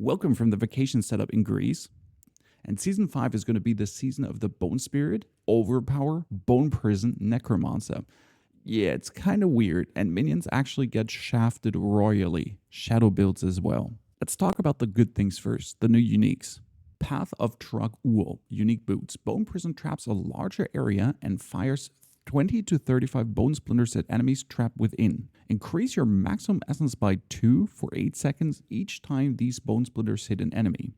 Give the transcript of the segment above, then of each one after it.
Welcome from the vacation setup in Greece. And season 5 is going to be the season of the Bone Spirit, Overpower, Bone Prison, Necromancer. Yeah, it's kind of weird, and minions actually get shafted royally. Shadow builds as well. Let's talk about the good things first, the new uniques. Path of Truck Wool, unique boots. Bone Prison traps a larger area and fires 20 to 35 bone splinters at enemies trapped within. Increase your maximum essence by 2 for 8 seconds each time these bone splinters hit an enemy.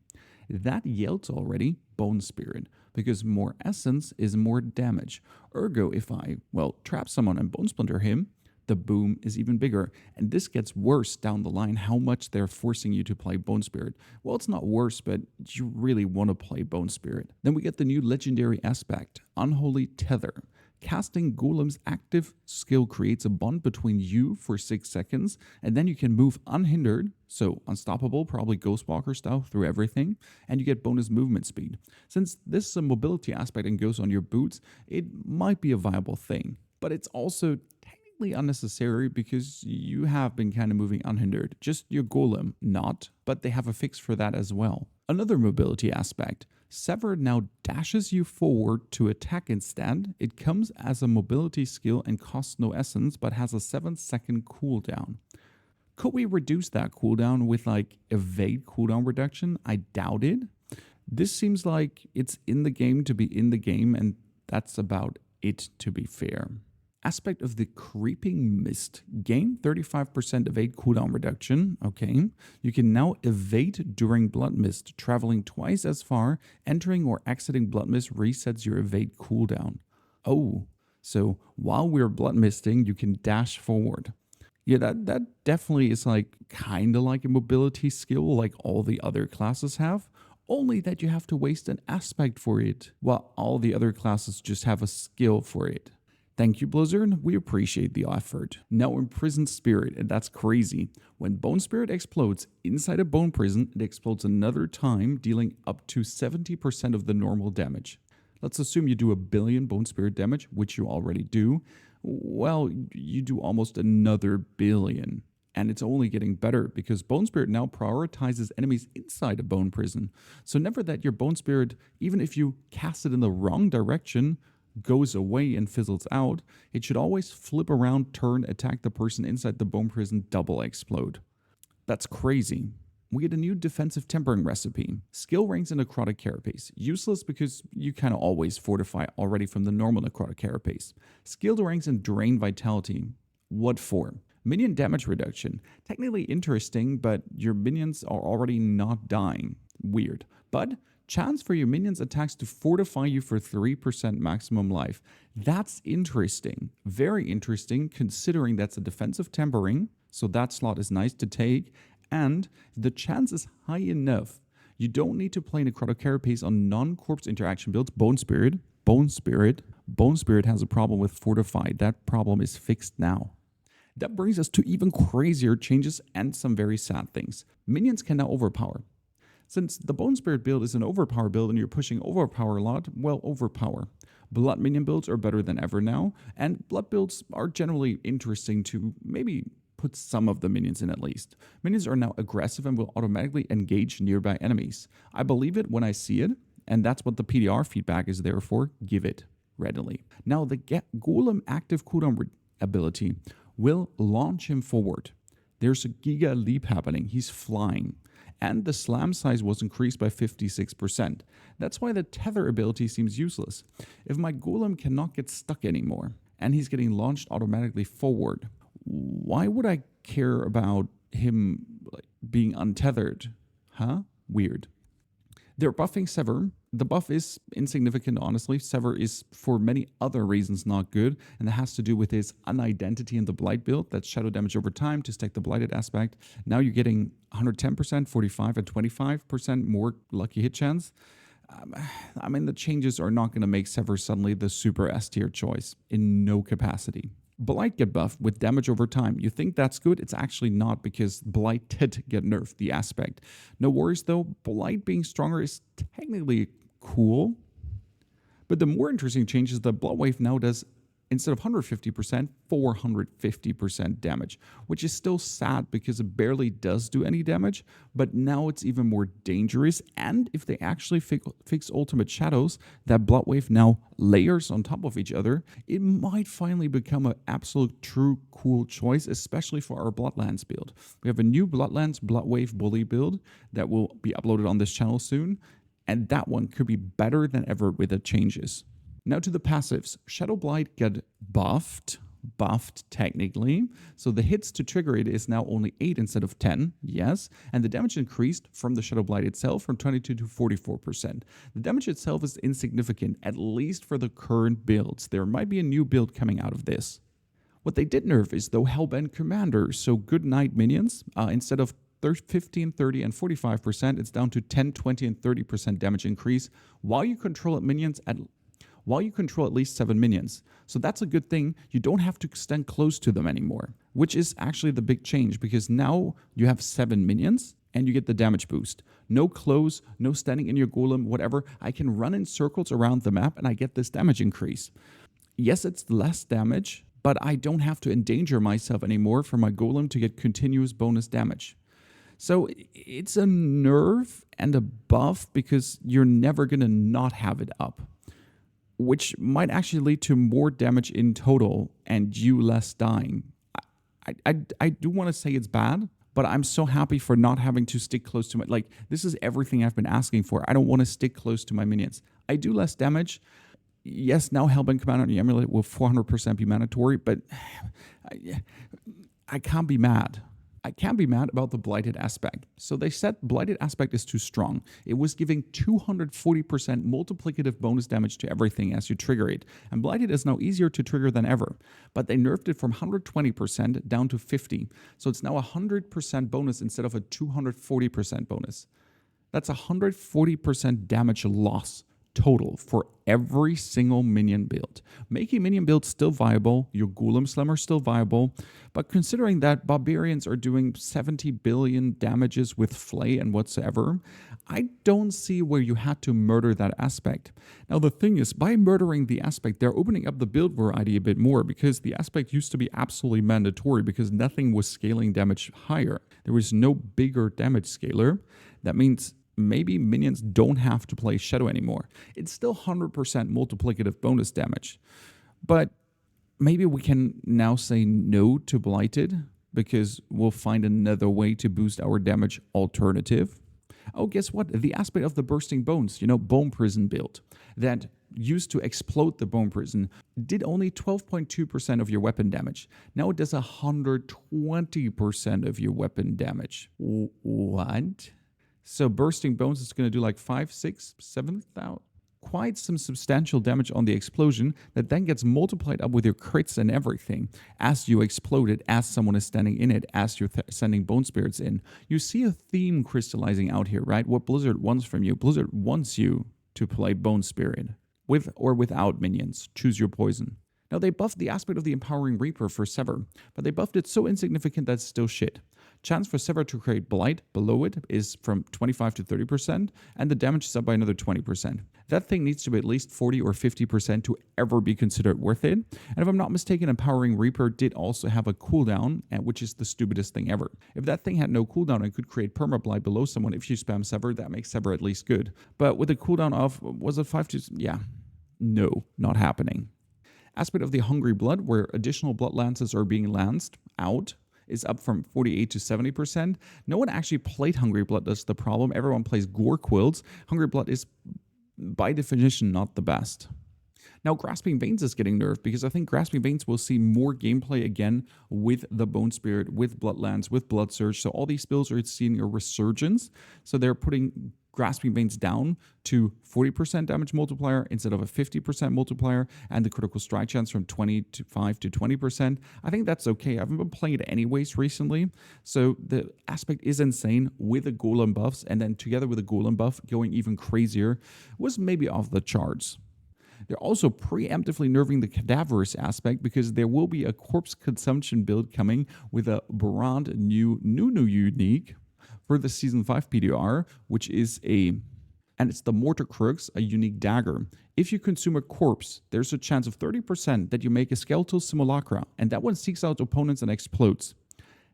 That yields already Bone Spirit, because more essence is more damage. Ergo, if I, trap someone and Bone Splinter him, the boom is even bigger. And this gets worse down the line, how much they're forcing you to play Bone Spirit. Well, it's not worse, but you really want to play Bone Spirit. Then we get the new legendary aspect, Unholy Tether. Casting Golem's active skill creates a bond between you for 6 seconds, and then you can move unhindered, so unstoppable, probably Ghostwalker style, through everything, and you get bonus movement speed. Since this is a mobility aspect and goes on your boots, it might be a viable thing, but it's also technically unnecessary because you have been kind of moving unhindered. Just your Golem, not, but they have a fix for that as well. Another mobility aspect. Sever now dashes you forward to attack instead. It comes as a mobility skill and costs no essence, but has a 7-second cooldown. Could we reduce that cooldown with like evade cooldown reduction? I doubt it. This seems like it's in the game to be in the game, and that's about it, to be fair. Aspect of the Creeping Mist. Gain 35% evade cooldown reduction. Okay. You can now evade during Blood Mist. Traveling twice as far, entering or exiting Blood Mist resets your evade cooldown. Oh, so while we're Blood Misting, you can dash forward. Yeah, that definitely is like kind of like a mobility skill like all the other classes have. Only that you have to waste an aspect for it, while all the other classes just have a skill for it. Thank you, Blizzard. We appreciate the effort. Now Imprisoned Spirit, and that's crazy. When Bone Spirit explodes inside a bone prison, it explodes another time, dealing up to 70% of the normal damage. Let's assume you do 1 billion Bone Spirit damage, which you already do. Well, you do almost another billion. And it's only getting better because Bone Spirit now prioritizes enemies inside a bone prison. So never that your Bone Spirit, even if you cast it in the wrong direction, goes away and fizzles out, it should always flip around, turn, attack the person inside the bone prison, double explode. That's crazy. We get a new defensive tempering recipe. Skill ranks in necrotic carapace. Useless because you kind of always fortify already from the normal necrotic carapace. Skill ranks in drain vitality. What for? Minion damage reduction. Technically interesting, but your minions are already not dying. Weird. But chance for your minions' attacks to fortify you for 3% maximum life. That's interesting. Very interesting, considering that's a defensive tempering, so that slot is nice to take, and the chance is high enough. You don't need to play Necrotic Carapace on non-corpse interaction builds. Bone Spirit has a problem with Fortified. That problem is fixed now. That brings us to even crazier changes and some very sad things. Minions can now overpower. Since the Bone Spirit build is an Overpower build and you're pushing Overpower a lot, well, Overpower. Blood Minion builds are better than ever now, and Blood builds are generally interesting to maybe put some of the minions in at least. Minions are now aggressive and will automatically engage nearby enemies. I believe it when I see it, and that's what the PDR feedback is there for. Give it readily. Now, the Golem active cooldown ability will launch him forward. There's a Giga Leap happening. He's flying. And the slam size was increased by 56%. That's why the tether ability seems useless. If my golem cannot get stuck anymore, and he's getting launched automatically forward, why would I care about him being untethered? Huh? Weird. They're buffing Sever. The buff is insignificant, honestly. Sever is, for many other reasons, not good, and that has to do with his unidentity in the Blight build. That's shadow damage over time to stack the Blighted aspect. Now you're getting 110%, 45, and 25% more lucky hit chance. I mean, the changes are not going to make Sever suddenly the super S tier choice in no capacity. Blight get buffed with damage over time. You think that's good? It's actually not, because Blight did get nerfed, the aspect. No worries though, Blight being stronger is technically cool. But the more interesting change is that Bloodwave now does instead of 150%, 450% damage, which is still sad because it barely does do any damage, but now it's even more dangerous. And if they actually fix Ultimate Shadows, that Blood Wave now layers on top of each other, it might finally become an absolute true cool choice, especially for our Bloodlands build. We have a new Bloodlands Blood Wave Bully build that will be uploaded on this channel soon, and that one could be better than ever with the changes. Now to the passives. Shadow Blight got buffed technically. So the hits to trigger it is now only 8 instead of 10, yes. And the damage increased from the Shadow Blight itself from 22 to 44%. The damage itself is insignificant, at least for the current builds. There might be a new build coming out of this. What they did nerf is though Hellbent Commander. So good night minions, instead of 15, 30, and 45%, it's down to 10, 20, and 30% damage increase while you control minions while you control at least 7 minions. So that's a good thing. You don't have to stand close to them anymore, which is actually the big change because now you have 7 minions and you get the damage boost. No close, no standing in your golem, whatever. I can run in circles around the map and I get this damage increase. Yes, it's less damage, but I don't have to endanger myself anymore for my golem to get continuous bonus damage. So it's a nerf and a buff because you're never going to not have it up, which might actually lead to more damage in total and you less dying. I do want to say it's bad, but I'm so happy for not having to stick close to my, like, this is everything I've been asking for. I don't want to stick close to my minions. I do less damage. Yes, now Hellbent Commander on the Amulet will 400% be mandatory, but I can't be mad. I can't be mad about the Blighted aspect. So they said Blighted aspect is too strong. It was giving 240% multiplicative bonus damage to everything as you trigger it. And Blighted is now easier to trigger than ever. But they nerfed it from 120% down to 50. So it's now a 100% bonus instead of a 240% bonus. That's a 140% damage loss total for every single minion build. Making minion builds still viable, your Golem Slammer still viable, but considering that barbarians are doing 70 billion damages with Flay and whatsoever, I don't see where you had to murder that aspect. Now the thing is, by murdering the aspect, they're opening up the build variety a bit more because the aspect used to be absolutely mandatory because nothing was scaling damage higher. There was no bigger damage scaler. That means maybe minions don't have to play Shadow anymore. It's still 100% multiplicative bonus damage. But maybe we can now say no to Blighted because we'll find another way to boost our damage alternative. Oh, guess what? The aspect of the Bursting Bones, Bone Prison build that used to explode the Bone Prison did only 12.2% of your weapon damage. Now it does 120% of your weapon damage. What? So Bursting Bones is going to do like 5, 6, 7,000. Quite some substantial damage on the explosion that then gets multiplied up with your crits and everything as you explode it, as someone is standing in it, as you're sending Bone Spirits in. You see a theme crystallizing out here, right? What Blizzard wants from you. Blizzard wants you to play Bone Spirit with or without minions. Choose your poison. Now they buffed the aspect of the Empowering Reaper for Sever, but they buffed it so insignificant that it's still shit. Chance for Sever to create Blight below it is from 25 to 30%, and the damage is up by another 20%. That thing needs to be at least 40 or 50% to ever be considered worth it. And if I'm not mistaken, Empowering Reaper did also have a cooldown, which is the stupidest thing ever. If that thing had no cooldown and could create Permablight below someone if you spam Sever, that makes Sever at least good. But with a cooldown of, was it 5 to... yeah. No, not happening. Aspect of the Hungry Blood, where additional blood lances are being lanced out, is up from 48 to 70%. No one actually played Hungry Blood, that's the problem. Everyone plays Gore Quills. Hungry Blood is, by definition, not the best. Now, Grasping Veins is getting nerfed because I think Grasping Veins will see more gameplay again with the Bone Spirit, with Bloodlands, with Blood Surge. So all these spells are seeing a resurgence. So they're putting Grasping Veins down to 40% damage multiplier instead of a 50% multiplier, and the critical strike chance from 25 to 20%. I think that's okay. I haven't been playing it anyways recently, so the aspect is insane with the Golem buffs, and then together with the Golem buff going even crazier was maybe off the charts. They're also preemptively nerfing the Cadaverous aspect because there will be a corpse consumption build coming with a brand new unique for the Season 5 PDR, which is a And it's the Mortar Crux, a unique dagger. If you consume a corpse, there's a chance of 30% that you make a skeletal simulacra, and that one seeks out opponents and explodes.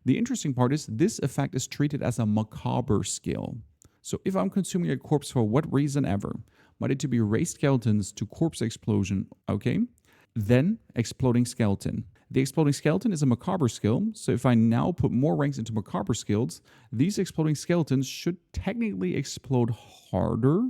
The interesting part is this effect is treated as a macabre skill. So if I'm consuming a corpse for what reason ever, might it to be raised skeletons to corpse explosion, okay? Then exploding skeleton. The exploding skeleton is a macabre skill, so if I now put more ranks into macabre skills, these exploding skeletons should technically explode harder.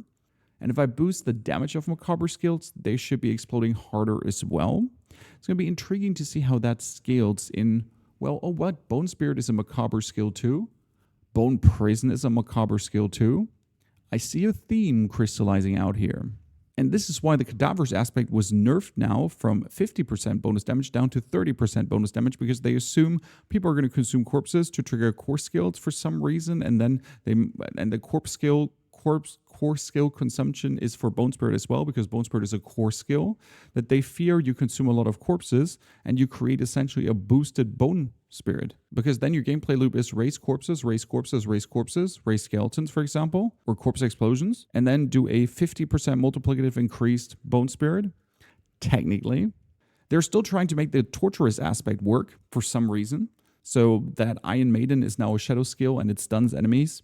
And if I boost the damage of macabre skills, they should be exploding harder as well. It's going to be intriguing to see how that scales in, well, oh what? Bone Spirit is a macabre skill too. Bone Prison is a macabre skill too. I see a theme crystallizing out here. And this is why the cadavers aspect was nerfed now from 50% bonus damage down to 30% bonus damage, because they assume people are going to consume corpses to trigger core skills for some reason, and then the core skill consumption is for Bone Spirit as well, because Bone Spirit is a core skill, that they fear you consume a lot of corpses and you create essentially a boosted Bone Spirit, because then your gameplay loop is raise corpses, raise corpses, raise corpses, raise skeletons, for example, or corpse explosions, and then do a 50% multiplicative increased Bone Spirit. Technically, they're still trying to make the torturous aspect work for some reason, so that Iron Maiden is now a shadow skill and it stuns enemies.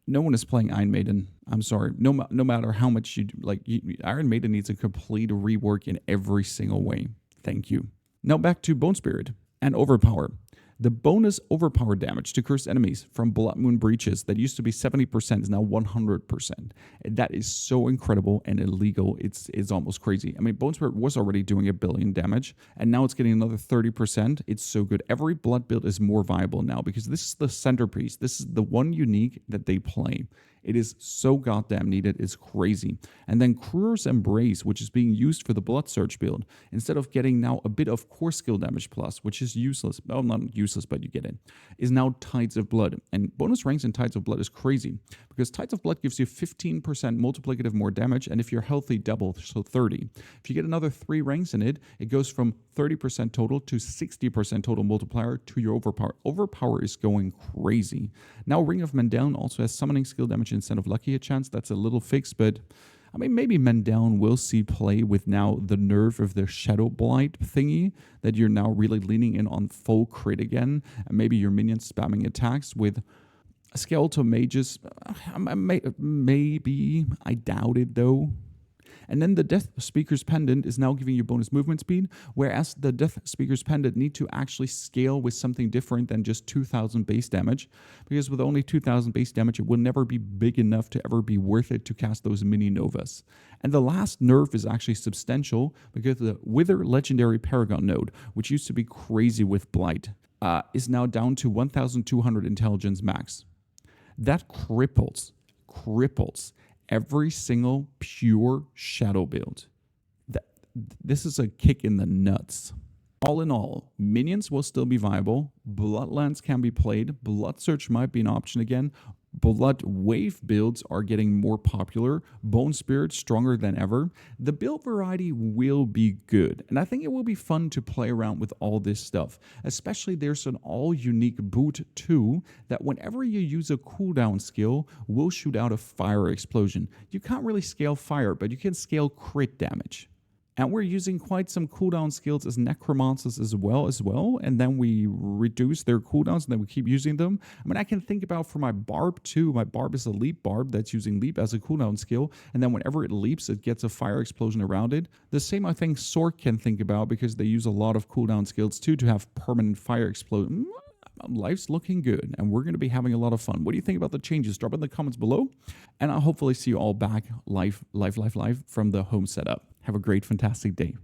No one is playing Iron Maiden. I'm sorry. No matter how much you like, Iron Maiden needs a complete rework in every single way. Thank you. Now back to Bone Spirit and Overpower. The bonus overpower damage to cursed enemies from Blood Moon breaches that used to be 70% is now 100%. That is so incredible and illegal. It's almost crazy. I mean, Bone Spirit was already doing 1 billion damage, and now it's getting another 30%. It's so good. Every blood build is more viable now because this is the centerpiece. This is the one unique that they play. It is so goddamn needed. It's crazy. And then Kruger's Embrace, which is being used for the Blood Surge build, instead of getting now a bit of core skill damage plus, which is useless. Well, not useless, but you get it. Is now Tides of Blood. And bonus ranks in Tides of Blood is crazy because Tides of Blood gives you 15% multiplicative more damage, and if you're healthy, double, so 30. If you get another 3 ranks in it, it goes from 30% total to 60% total multiplier to your Overpower. Overpower is going crazy. Now Ring of Mendeln also has summoning skill damage instead of lucky a chance. That's a little fix, but I mean, maybe Mendeln will see play with now the nerf of the Shadow Blight thingy, that you're now really leaning in on full crit again, and maybe your minions spamming attacks with skeletal mages. Maybe, I doubt it though. And then the Death Speaker's Pendant is now giving you bonus movement speed, whereas the Death Speaker's Pendant need to actually scale with something different than just 2,000 base damage, because with only 2,000 base damage, it will never be big enough to ever be worth it to cast those mini novas. And the last nerf is actually substantial, because the Wither Legendary Paragon node, which used to be crazy with Blight, is now down to 1,200 intelligence max. That cripples every single pure shadow build. This is a kick in the nuts. All in all, minions will still be viable. Bloodlands can be played. Blood Search might be an option again. Blood Wave builds are getting more popular. Bone Spirit stronger than ever. The build variety will be good, and I think it will be fun to play around with all this stuff. Especially there's an all-unique boot too, that whenever you use a cooldown skill, will shoot out a fire explosion. You can't really scale fire, but you can scale crit damage. And we're using quite some cooldown skills as necromancers as well, and then we reduce their cooldowns and then we keep using them. I mean, I can think about for my barb too. My barb is a leap barb that's using leap as a cooldown skill, and then whenever it leaps, it gets a fire explosion around it. The same I think Sork can think about, because they use a lot of cooldown skills too to have permanent fire explosion. Life's looking good, and we're going to be having a lot of fun. What do you think about the changes? Drop in the comments below, and I'll hopefully see you all back live from the home setup. Have a great, fantastic day.